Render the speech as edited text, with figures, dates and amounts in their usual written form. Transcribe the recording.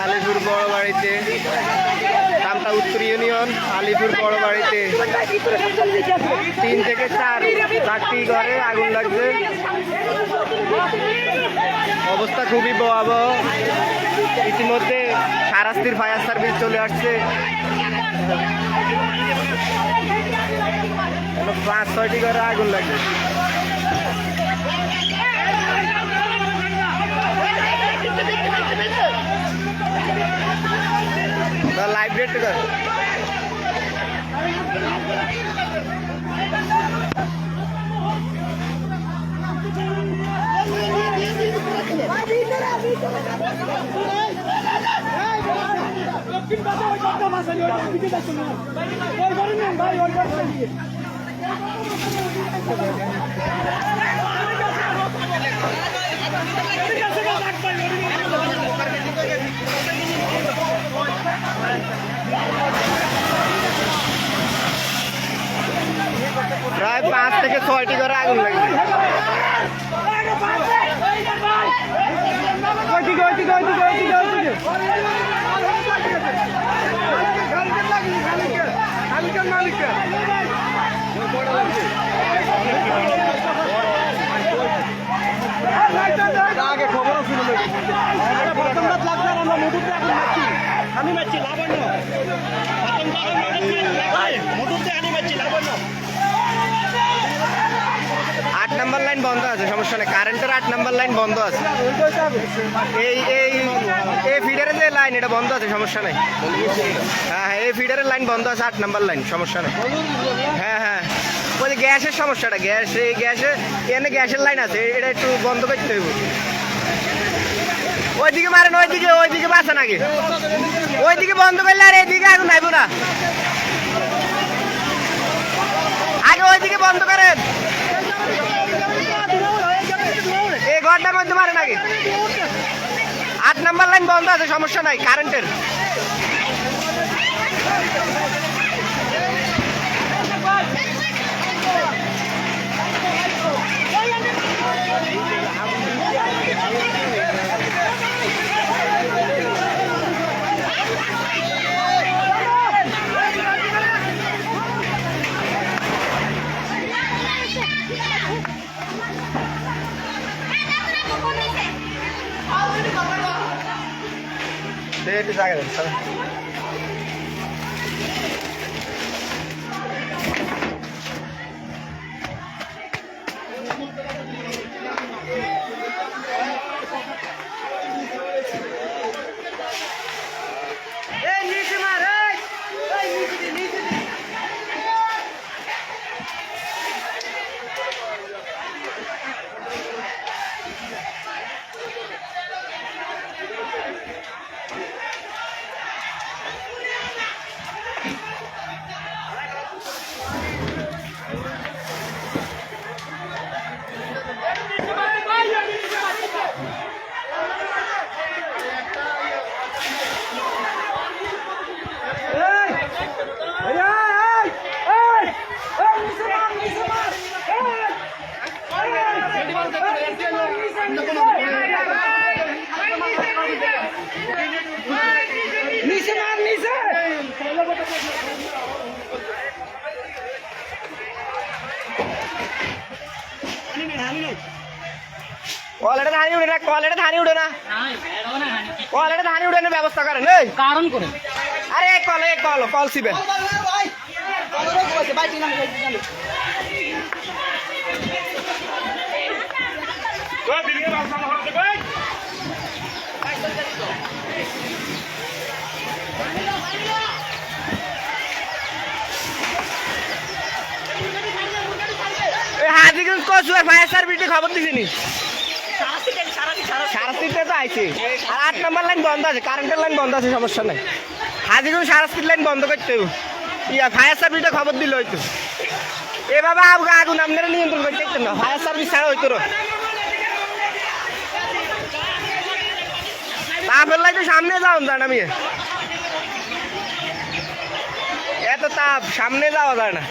আলিপুর বড় বাড়িতে কামতা উত্তর ইউনিয়ন আলিপুর বড় বাড়িতে 3 থেকে 4টি ঘরে আগুন লাগছে। অবস্থা খুবই ভয়াবহ। ইতিমধ্যে সারাস্তির ফায়ার সার্ভিস চলে আসছে। 5-6টি ঘরে আগুন লাগছে। লাইভ রেট কর প্রায় 5 থেকে 6টি ঘরে আগুন লাগছে। আগে খবরও ছিল আমি মারছি লাবণ্য 8 নম্বর লাইন বন্ধ আছে, সমস্যা নেই। কারেন্টের 8 নম্বর লাইন বন্ধ আছে। এই ফিডারের যে লাইন এটা বন্ধ আছে, সমস্যা নেই। হ্যাঁ এই ফিডারের লাইন বন্ধ আছে, 8 নম্বর লাইন, সমস্যা নেই। হ্যাঁ ওই যে গ্যাসের সমস্যাটা, এনে গ্যাসের লাইন আছে, এটা একটু বন্ধ করতে হবে। ওইদিকে মারেন, ওইদিকে বাঁচান আগে, ওইদিকে বন্ধ করলে আর এইদিকে আগুন নাইব না। আগে ওইদিকে বন্ধ করেন, এই ঘরটার মধ্যে মারেন আগে। 8 নম্বর লাইন বন্ধ আছে, সমস্যা নাই কারেন্টের। জায়গা কলেটা ধানি উঠে না, কলেটা ধানি উঠে না, কলেটা ধানি উঠে না, ব্যবস্থা করেন কারণ করে। আরে কল সিবে হাজিগঞ্জ কচুয়ার ফায়ার সার্ভিসে খবর দিছিনি, সারাস্তিতে তো আইছে। আর 8 নম্বর লাইন বন্ধ আছে, কারেন্টের লাইন বন্ধ আছে, সমস্যা নাই। হাজিগঞ্জ সারাস্তির লাইন বন্ধ করতে ফায়ার সার্ভিসে খবর দিল হয়তো। এভাবে আগুন আপনারা নিয়ন্ত্রণ করতে দেখতেন না, ফায়ার সার্ভিস ছাড়া হইতো না। তাপের লাই তো সামনে যাওয়া যায় না, আমি এত তাপ সামনে যাওয়া যায় না।